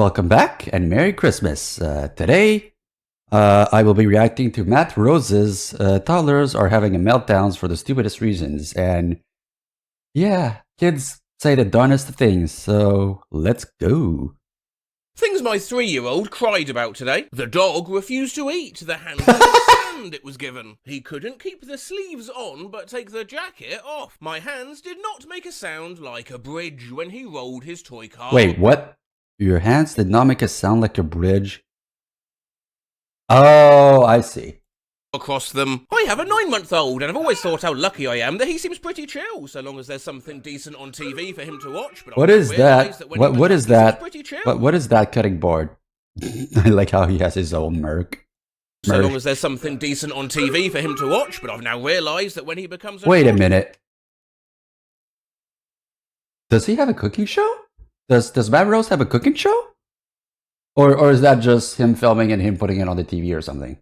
Welcome back and Merry Christmas. Today, I will be reacting to Matt Rose's Toddlers are having a meltdowns for the stupidest reasons. And yeah, kids say the darnest things, so let's go. Things my 3-year-old cried about today. The dog refused to eat the handful of sand it was given. He couldn't keep the sleeves on but take the jacket off. My hands did not make a sound like a bridge when he rolled his toy car. Wait, what? Your hands did not make a sound like a bridge? Oh, I see. Across them. I have a 9-month-old and I've always thought how lucky I am that he seems pretty chill so long as there's something decent on TV for him to watch. But What is that? What is that? What is that cutting board? I like how he has his own merc. So long as there's something decent on TV for him to watch, but I've now realised that when he becomes Wait a minute. Does he have a cooking show? Does Matt Rose have a cooking show? Or is that just him filming and him putting it on the TV or something?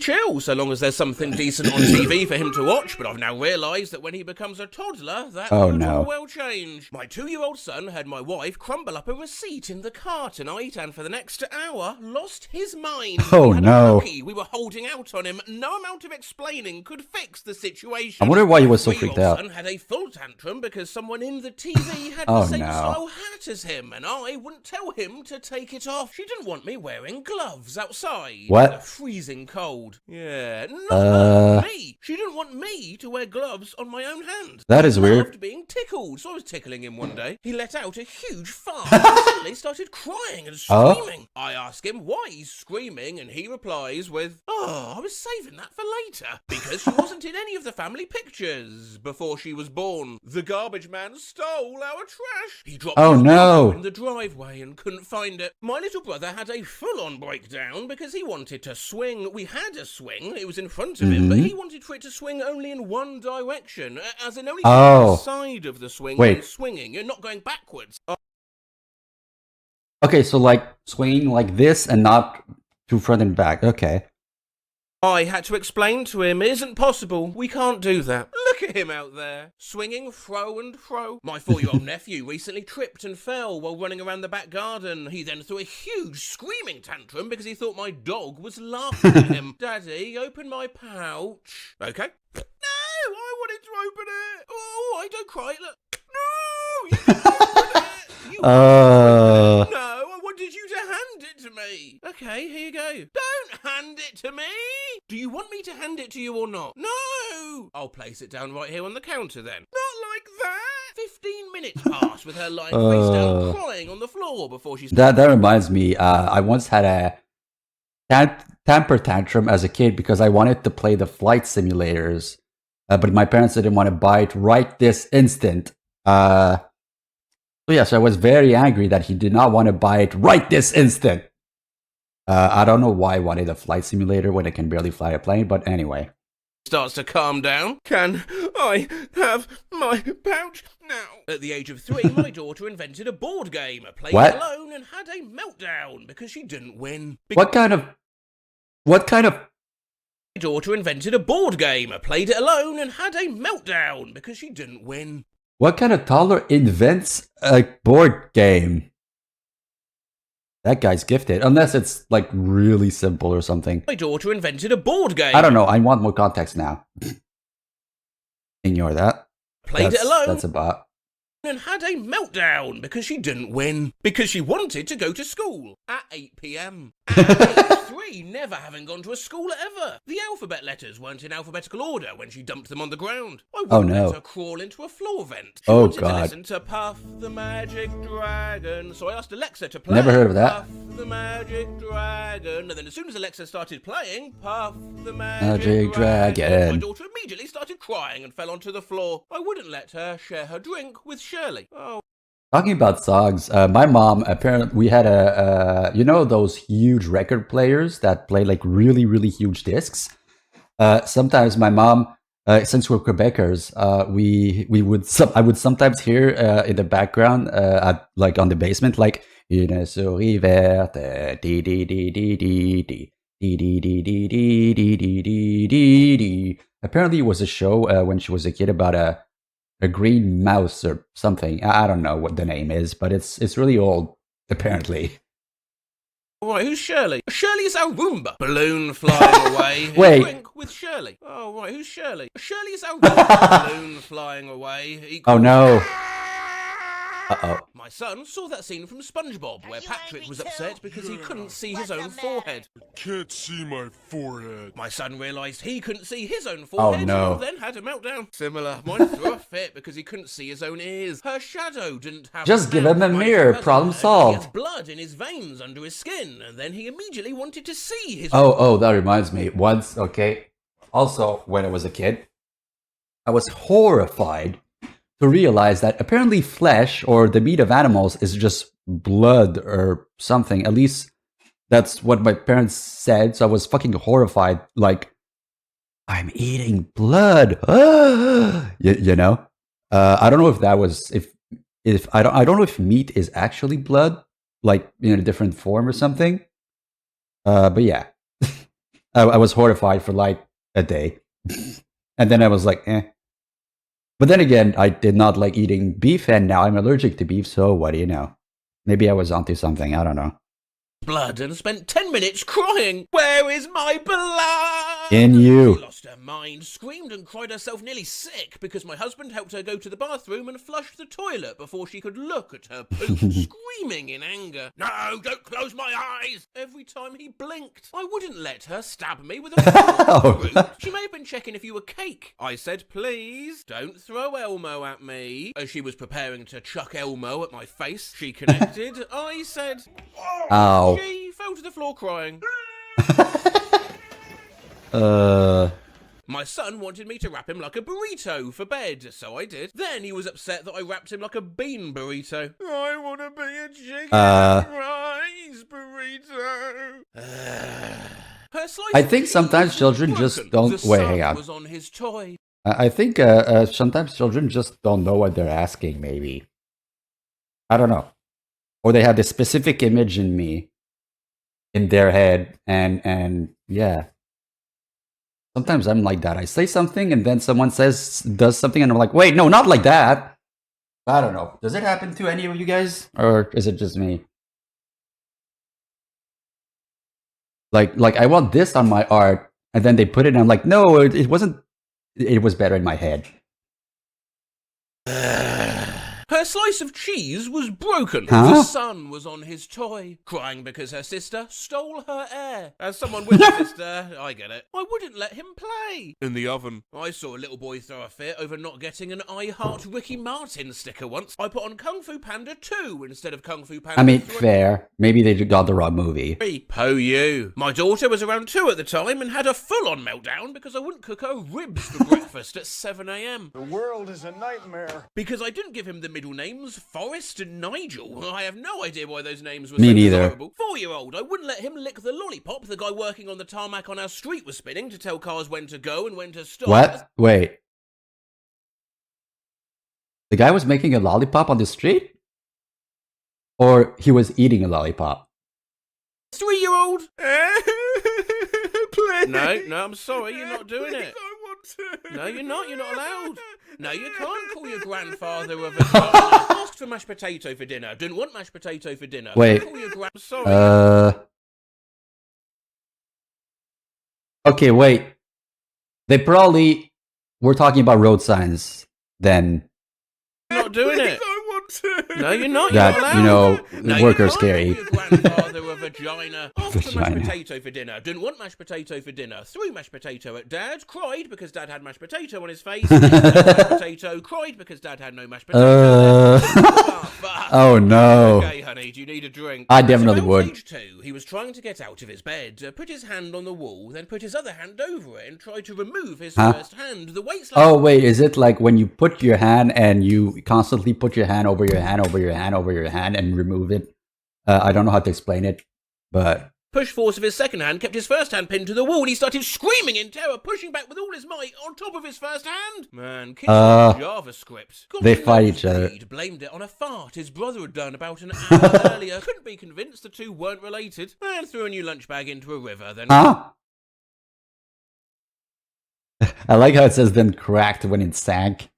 Chill, so long as there's something decent on TV for him to watch, but I've now realised that when he becomes a toddler, that will change. My 2-year-old son had my wife crumble up a receipt in the car tonight, and for the next hour, lost his mind. Oh no. We were holding out on him. No amount of explaining could fix the situation. I wonder why he was so freaked out. My son had a full tantrum because someone in the TV had the same style hat as him, and I wouldn't tell him to take it off. She didn't want me wearing gloves outside. What? In the freezing cold. Yeah, not me. She didn't want me to wear gloves on my own hand. That is weird. He loved being tickled, so I was tickling him one day. He let out a huge fart and suddenly started crying and screaming. I ask him why he's screaming, and he replies with, "Oh, I was saving that for later because she wasn't in any of the family pictures before she was born. The garbage man stole our trash. He dropped it in the driveway and couldn't find it. My little brother had a full-on breakdown because he wanted to swing. We had a swing, it was in front of him, but he wanted for it to swing only in one direction, as in only one side of the swing when swinging. You're not going backwards." Okay, so like swinging like this and not to front and back. Okay. I had to explain to him, it isn't possible. We can't do that. Look at him out there, swinging fro and fro. My 4-year-old nephew recently tripped and fell while running around the back garden. He then threw a huge screaming tantrum because he thought my dog was laughing at him. Daddy, open my pouch. Okay. No, I wanted to open it. Oh, I don't cry. Look. No, you didn't open it. No, I wanted you to hand it to me. Okay, here you go. Don't hand it to me. Do you want me to hand it to you or not? No. I'll place it down right here on the counter then. Not like that. 15 minutes passed with her lying face down crying on the floor before she... That reminds me, I once had a temper tantrum as a kid because I wanted to play the flight simulators, but my parents didn't want to buy it right this instant. So yes, I was very angry that he did not want to buy it right this instant. I don't know why I wanted a flight simulator when I can barely fly a plane, but anyway. Starts to calm down. Can I have my pouch now? At the age of 3, my daughter invented a board game, played it alone, and had a meltdown because she didn't win. What kind of... My daughter invented a board game, played it alone, and had a meltdown because she didn't win. What kind of toddler invents a board game? That guy's gifted, unless it's like really simple or something. My daughter invented a board game. I don't know, I want more context now. Ignore that. Played it alone. That's about. And had a meltdown because she didn't win. Because she wanted to go to school at 8 p.m. At age 3, never having gone to a school ever. The alphabet letters weren't in alphabetical order when she dumped them on the ground. I wouldn't let her crawl into a floor vent. She wanted to listen to Puff the Magic Dragon, so I asked Alexa to play. Never heard of that. Puff the Magic Dragon. And then as soon as Alexa started playing Puff the Magic Dragon, my daughter immediately started crying and fell onto the floor. I wouldn't let her share her drink with Shirley. Talking about songs, my mom, apparently, we had you know those huge record players that play like really, really huge discs? Sometimes my mom, since we're Quebecers, I would sometimes hear in the background, like on the basement, like Une souris verte, dee dee dee dee dee dee. Apparently it was a show when she was a kid about a green mouse or something. I don't know what the name is, but it's really old. apparently. All right, who's Shirley? Shirley is our Roomba. Balloon flying away. Wait. Drink with Shirley. Oh, right, who's Shirley? Shirley is our Roomba. Balloon flying away. Oh no. Uh-oh. My son saw that scene from SpongeBob where Patrick was upset because he couldn't see his own forehead. Can't see my forehead. My son realised he couldn't see his own forehead. Oh no. And then had a meltdown. Similar. Mine threw a fit because he couldn't see his own ears. Her shadow didn't have Just a give mouth. him a My mirror. cousin Problem He solved. has blood in his veins under his skin, and then he immediately wanted to see his. Oh, that reminds me. Once, okay. Also, when I was a kid, I was horrified to realize that apparently flesh or the meat of animals is just blood or something. At least that's what my parents said. So I was fucking horrified. Like, I'm eating blood. you know? I don't know if that was if I don't know if meat is actually blood, like in a different form or something. But yeah, I was horrified for like a day, and then I was like, eh. But then again, I did not like eating beef, and now I'm allergic to beef. So what do you know? Maybe I was onto something. I don't know. Blood and spent 10 minutes crying. Where is my blood? In you. She lost her mind, screamed and cried herself nearly sick because my husband helped her go to the bathroom and flush the toilet before she could look at her poop, screaming in anger. No, don't close my eyes! Every time he blinked, I wouldn't let her stab me with a fork. She may have been checking if you were cake. I said, please, don't throw Elmo at me. As she was preparing to chuck Elmo at my face, she connected. I said, Ow. She fell to the floor crying. My son wanted me to wrap him like a burrito for bed, so I did. Then he was upset that I wrapped him like a bean burrito. I want to be a chicken rice burrito. Her slice I of think cheese sometimes was children broken. just don't. The Wait, sun hang on. was on his toy. I think sometimes children just don't know what they're asking. Maybe I don't know, or they have this specific image in their head, and yeah. Sometimes I'm like that. I say something, and then someone does something, and I'm like, wait, no, not like that. I don't know. Does it happen to any of you guys, or is it just me? Like I want this on my art, and then they put it, and I'm like, no, it wasn't. It was better in my head. Her slice of cheese was broken. Huh? The sun was on his toy, crying because her sister stole her air. As someone with a sister, I get it. I wouldn't let him play. In the oven. I saw a little boy throw a fit over not getting an I Heart Ricky Martin sticker once. I put on Kung Fu Panda 2 instead of Kung Fu Panda I mean, 3. fair. Maybe they got the wrong movie. Po you. My daughter was around 2 at the time and had a full-on meltdown because I wouldn't cook her ribs for breakfast at 7 a.m. The world is a nightmare. Because I didn't give him the middle names Forrest and Nigel. I have no idea why those names were Me so neither. desirable. 4-year-old, I wouldn't let him lick the lollipop the guy working on the tarmac on our street was spinning to tell cars when to go and when to stop. What? Wait. The guy was making a lollipop on the street? Or he was eating a lollipop? 3-year-old? No, I'm sorry, you're not doing it. No, you're not allowed. No, you can't call your grandfather a vagina. Asked for mashed potato for dinner. Didn't want mashed potato for dinner. Wait. Call your sorry. Okay, wait. They probably were talking about road signs then. Not doing it. No, you're not. That, You're not you allowed. know, No, work you are can't scary. call your grandfather a vagina. Asked for mashed Vagina. potato for dinner. Didn't want mashed potato for dinner. Threw mashed potato at Dad. Cried because Dad had mashed potato on his face. Mashed potato. Cried because Dad had no mashed potato. Fuck. Oh no. Okay, honey, do you need a drink? I definitely About would. Age 2, he was trying to get out of his bed, put his hand on the wall, then put his other hand over it and tried to remove his first hand. The weight Oh wait, is it like when you put your hand and you constantly put your hand over your hand over your hand over your hand and remove it? I don't know how to explain it, but push force of his second hand kept his first hand pinned to the wall and he started screaming in terror, pushing back with all his might on top of his first hand. Man, kids love JavaScript. they fight each other. Blamed it on a fart his brother had done about an hour earlier. Couldn't be convinced the two weren't related. And threw a new lunch bag into a river. Then Huh? I like how it says then cracked when it sank.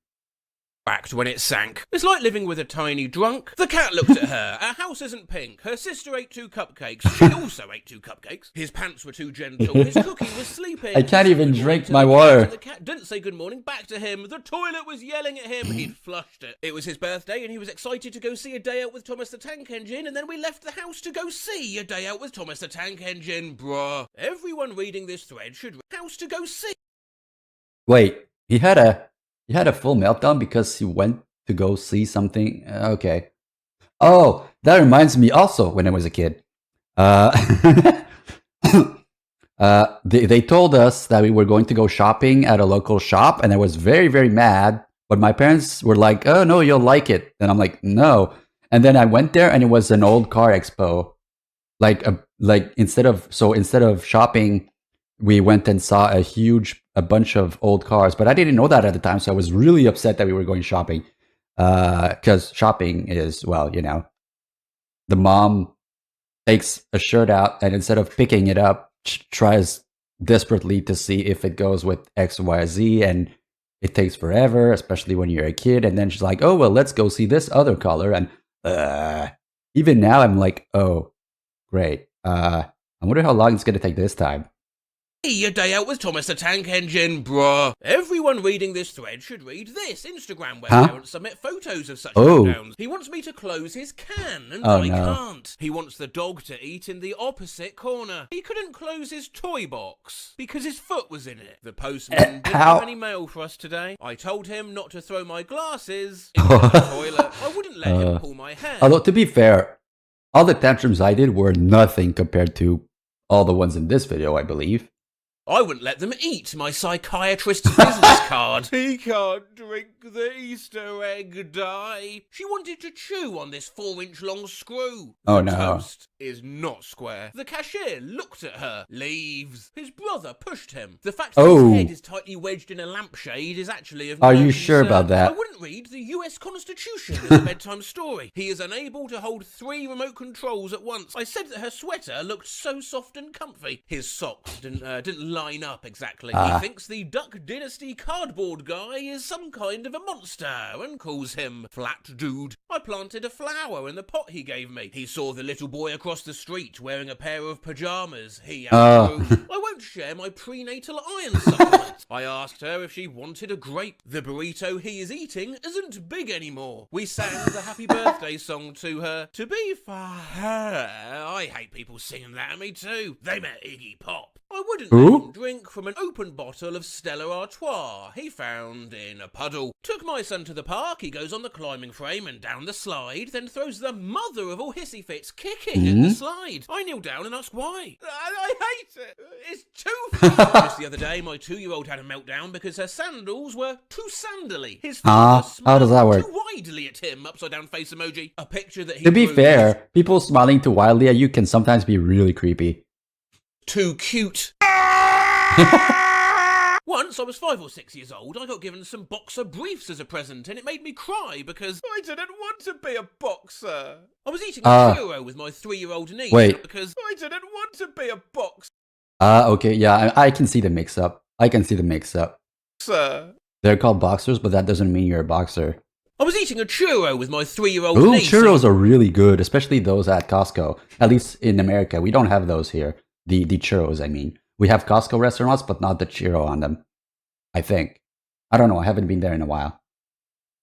Back to when it sank. It's like living with a tiny drunk. The cat looked at her. Our house isn't pink. Her sister ate 2 cupcakes. She also ate 2 cupcakes. His pants were too gentle. His cookie was sleeping. I can't even drink my water. The cat didn't say good morning back to him. The toilet was yelling at him. He'd flushed it. It was his birthday and he was excited to go see A Day Out with Thomas the Tank Engine, and then we left the house to go see A Day Out with Thomas the Tank Engine, bruh. Everyone reading this thread should house to go see. Wait, he had a full meltdown because he went to go see something. Okay. Oh, that reminds me also when I was a kid. They told us that we were going to go shopping at a local shop, and I was very, very mad. But my parents were like, "Oh no, you'll like it," and I'm like, "No." And then I went there, and it was an old car expo. Instead of shopping, we went and saw a bunch of old cars. But I didn't know that at the time, so I was really upset that we were going shopping. Because shopping is, well, you know, the mom takes a shirt out and instead of picking it up, tries desperately to see if it goes with X, Y, Z, and it takes forever, especially when you're a kid. And then she's like, "Oh, well, let's go see this other color." And even now, I'm like, "Oh, great. I wonder how long it's going to take this time." A Day Out with Thomas the Tank Engine, bruh. Everyone reading this thread should read this Instagram where parents submit photos of such meltdowns. He wants me to close his can, and I can't. He wants the dog to eat in the opposite corner. He couldn't close his toy box because his foot was in it. The postman didn't have any mail for us today. I told him not to throw my glasses into the toilet. I wouldn't let him pull my hair. Although, to be fair, all the tantrums I did were nothing compared to all the ones in this video, I believe. I wouldn't let them eat my psychiatrist's business card. He can't drink the Easter egg dye. She wanted to chew on this 4-inch long screw. Oh, the no. toast is not square. The cashier looked at her. Leaves. His brother pushed him. The fact that his head is tightly wedged in a lampshade is actually of no Are you concern. sure about that? I wouldn't read the US Constitution as a bedtime story. He is unable to hold 3 remote controls at once. I said that her sweater looked so soft and comfy. His socks didn't line up exactly. He thinks the Duck Dynasty cardboard guy is some kind of a monster and calls him Flat Dude. I planted a flower in the pot he gave me. He saw the little boy across the street wearing a pair of pajamas. He outgrew. I won't share my prenatal iron supplements. I asked her if she wanted a grape. The burrito he is eating isn't big anymore. We sang the happy birthday song to her. To be fair, I hate people singing that at me too. They met Iggy Pop. I wouldn't let him drink from an open bottle of Stella Artois he found in a puddle. Took my son to the park, he goes on the climbing frame and down the slide, then throws the mother of all hissy fits kicking in the slide. I kneel down and ask why. I hate it. It's too fast. Just the other day, my 2-year-old had a meltdown because her sandals were too sandally. His feet how does that work? too widely at him, upside down face emoji. A picture that he To be drew fair, people smiling too wildly at you can sometimes be really creepy. too cute. Once I was 5 or 6 years old, I got given some boxer briefs as a present, and it made me cry because I didn't want to be a boxer. I was eating a churro with my 3-year-old niece because I didn't want to be a boxer. Okay, yeah, I can see the mix-up. Sir. They're called boxers, but that doesn't mean you're a boxer. I was eating a churro with my 3-year-old Ooh, niece. churros are really good, especially those at Costco. At least in America, we don't have those here. The churros, I mean. We have Costco restaurants, but not the churro on them. I think. I don't know, I haven't been there in a while.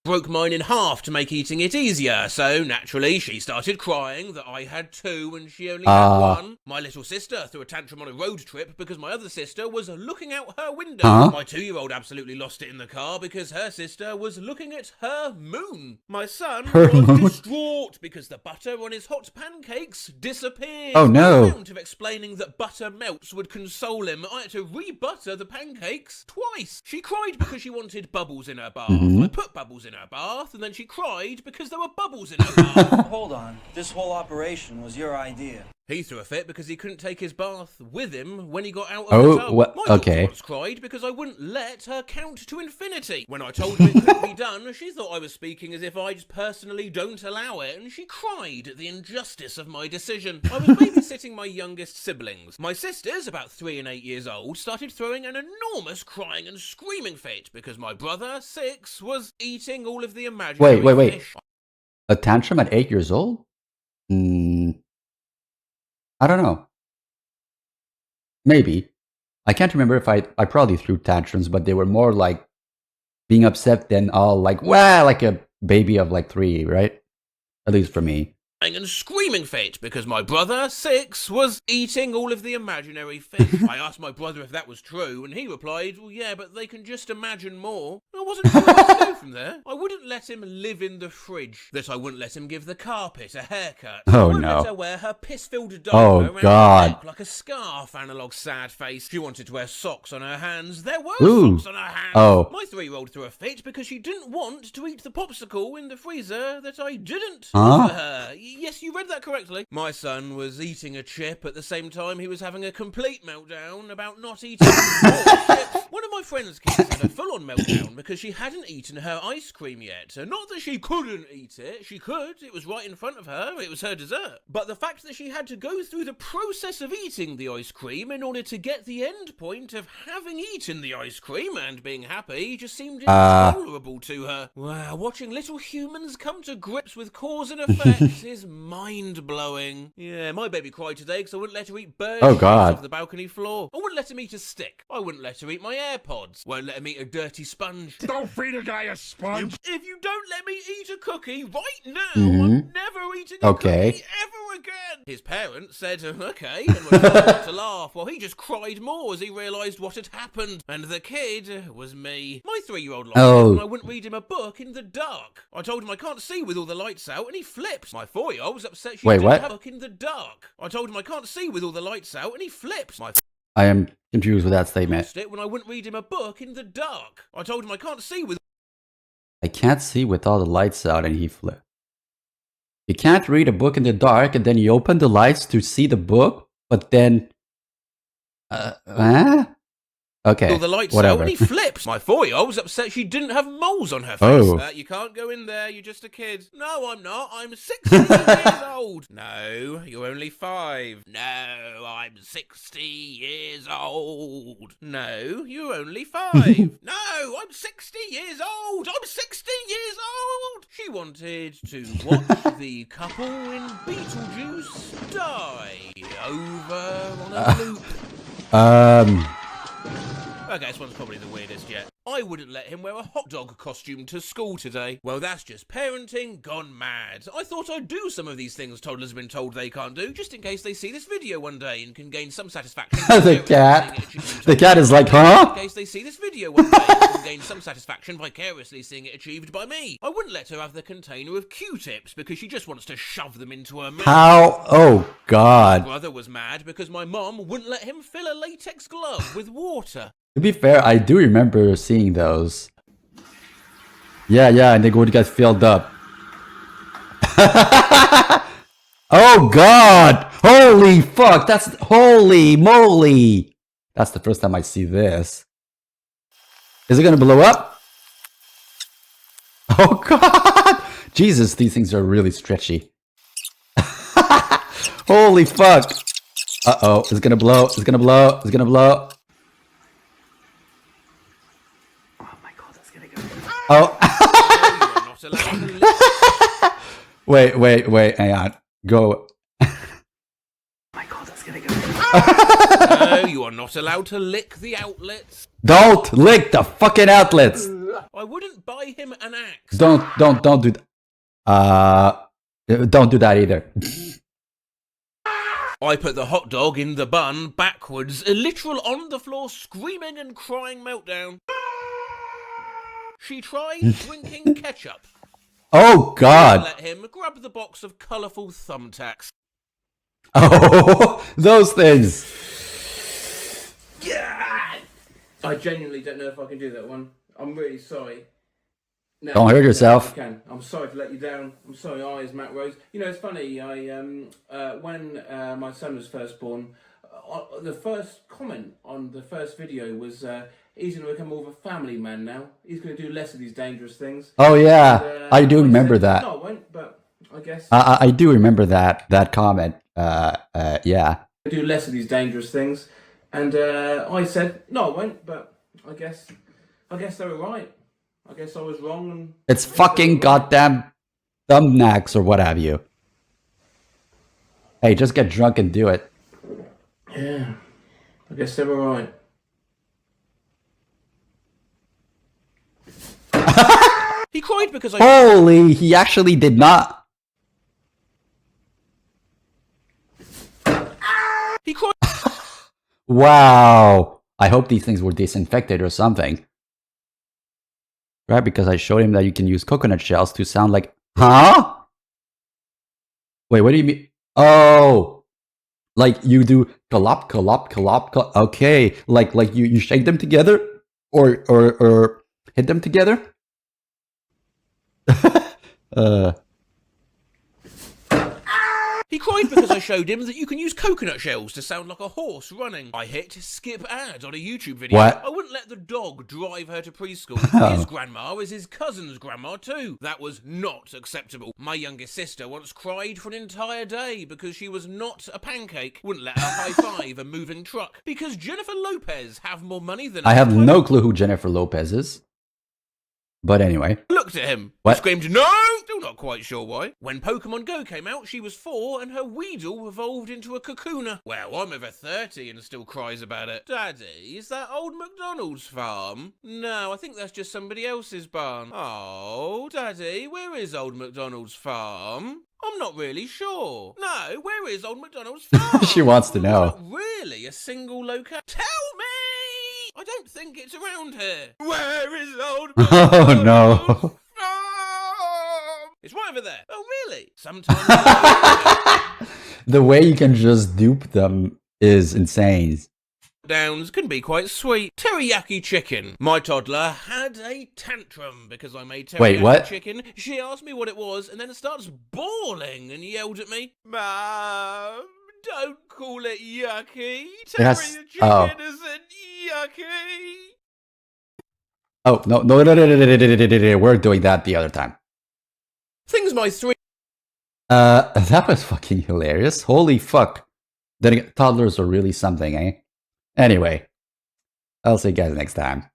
Broke mine in half to make eating it easier, so naturally she started crying that I had 2 and she only had 1. My little sister threw a tantrum on a road trip because my other sister was looking out her window. My 2-year-old absolutely lost it in the car because her sister was looking at her moon. My son was distraught because the butter on his hot pancakes disappeared. Oh no. The amount of explaining that butter melts would console him, I had to re-butter the pancakes twice. She cried because she wanted bubbles in her bath. I put bubbles in her bath, and then she cried because there were bubbles in her bath. Hold on. This whole operation was your idea. He threw a fit because he couldn't take his bath with him when he got out of Oh, the tub. what? My daughter Okay. once cried because I wouldn't let her count to infinity. When I told her it couldn't be done, she thought I was speaking as if I just personally don't allow it, and she cried at the injustice of my decision. I was babysitting my youngest siblings. My sisters, about 3 and 8 years old, started throwing an enormous crying and screaming fit because my brother, 6, was eating all of the imaginary Wait. fish. A tantrum at 8 years old? I don't know. Maybe. I can't remember if I probably threw tantrums, but they were more like being upset than all like, wow, like a baby of like 3, right? At least for me. And screaming fit because my brother, 6, was eating all of the imaginary fish. I asked my brother if that was true, and he replied, well, yeah, but they can just imagine more. I wasn't sure what to do from there. I wouldn't let him live in the fridge. That I wouldn't let him give the carpet a haircut. Oh, I wouldn't no. let her wear her piss-filled diaper Oh, around God. her neck like a scarf, analog sad face. She wanted to wear socks on her hands. There were Ooh. socks on her hands. Oh. My 3-year-old threw a fit because she didn't want to eat the popsicle in the freezer that I didn't Huh? offer her. Yes, you read that correctly. My son was eating a chip at the same time he was having a complete meltdown about not eating more chips. One of my friend's kids had a full-on meltdown because she hadn't eaten her ice cream yet. Not that she couldn't eat it. She could. It was right in front of her. It was her dessert. But the fact that she had to go through the process of eating the ice cream in order to get the end point of having eaten the ice cream and being happy just seemed intolerable to her. Wow, watching little humans come to grips with cause and effect is mind-blowing. Yeah, my baby cried today because I wouldn't let her eat bird Oh, shit God. off the balcony floor. I wouldn't let him eat a stick. I wouldn't let her eat my AirPods. Won't let him eat a dirty sponge. Don't feed a guy a sponge. If you don't let me eat a cookie right now, Mhm. I'm never eating a Okay. cookie ever again. His parents said, okay, and were trying not to laugh. Well, he just cried more as he realised what had happened. And the kid was me. My 3-year-old liked it when I wouldn't read him a book in the dark. I told him I can't see with all the lights out, and he flipped. My 4-year-old was upset she Wait, didn't what? have a book in the dark. I told him I can't see with all the lights out, and he flipped. My I am confused with that statement. lost it when I wouldn't read him a book in the dark. I told him I can't see with I can't see with all the lights out and he flipped. You can't read a book in the dark and then you open the lights to see the book, but then... Okay, all the lights whatever. out, and he flipped. My 4-year-old was upset she didn't have moles on her face. Oh. You can't go in there, you're just a kid. No, I'm not. I'm 60 years old. No, you're only 5. No, I'm 60 years old. No, you're only 5. No, I'm 60 years old. I'm 60 years old. She wanted to watch the couple in Beetlejuice die over on a loop. Okay, this one's probably the weirdest yet. I wouldn't let him wear a hot dog costume to school today. Well, that's just parenting gone mad. I thought I'd do some of these things toddlers have been told they can't do, just in case they see this video one day and can gain some satisfaction. The cat. The cat is like, huh? In case they see this video one day and can gain some satisfaction vicariously seeing it achieved by me. I wouldn't let her have the container of Q-tips because she just wants to shove them into her mouth. How? Oh, My God. brother was mad because my mom wouldn't let him fill a latex glove with water. To be fair, I do remember seeing those. Yeah, and they would get filled up. Oh, God! Holy fuck! That's... Holy moly! That's the first time I see this. Is it gonna blow up? Oh, God! Jesus, these things are really stretchy. Holy fuck! Uh-oh, it's gonna blow, it's gonna blow, it's gonna blow. Oh. You are not allowed to lick. Wait, hang on. Go. No, you are not allowed to lick the outlets. Don't lick the fucking outlets. I wouldn't buy him an axe. Don't do don't do that either. I put the hot dog in the bun backwards, a literal on the floor screaming and crying meltdown. She tried drinking ketchup. Oh, God. Let him grab the box of colourful thumbtacks. Oh, those things. Yeah! I genuinely don't know if I can do that one. I'm really sorry. No, Don't hurt yourself. You can. I'm sorry to let you down. I'm sorry, eyes, Matt Rose. You know, it's funny. When my son was first born, the first comment on the first video was, he's going to become more of a family man now. He's going to do less of these dangerous things. Oh yeah, And, I do remember said, that. No, I won't. But I guess I do remember that comment. Yeah. Do less of these dangerous things. And I said, no, I won't. But I guess they were right. I guess I was wrong. And It's fucking goddamn thumbnacks or what have you. Hey, just get drunk and do it. Yeah, I guess they were right. He cried because I... Holy, he actually did not. He cried... Wow. I hope these things were disinfected or something. Right, because I showed him that you can use coconut shells to sound like, huh? Wait, what do you mean? Oh, like you do collop, collop, collop, collop. Okay, like you shake them together or hit them together. He cried because I showed him that you can use coconut shells to sound like a horse running. I hit skip ad on a YouTube video. What? I wouldn't let the dog drive her to preschool. Oh. His grandma is his cousin's grandma too. That was not acceptable. My youngest sister once cried for an entire day because she was not a pancake. Wouldn't let her high five a moving truck. Because Jennifer Lopez have more money than I have no clue who Jennifer Lopez is. But anyway. Looked at him. What? He screamed, no! Still not quite sure why. When Pokemon Go came out, she was 4 and her Weedle evolved into a Kakuna. Well, I'm over 30 and still cries about it. Daddy, is that old McDonald's farm? No, I think that's just somebody else's barn. Oh, Daddy, where is old McDonald's farm? I'm not really sure. No, where is old McDonald's farm? She wants to know. Not really a single locale. Tell me! I don't think it's around here. Where is old Oh no. It's right over there. Oh, really? Sometimes. The way you can just dupe them is insane. Downs can be quite sweet. Teriyaki chicken. My toddler had a tantrum because I made teriyaki Wait, what? chicken. She asked me what it was and then starts bawling and yelled at me, Mom, don't call it yucky. Yes. Teriyaki chicken Oh. isn't yucky. Oh, no. We're doing that the other time. Things my 3 That was fucking hilarious. Holy fuck. Then again, toddlers are really something, eh? Anyway, I'll see you guys next time.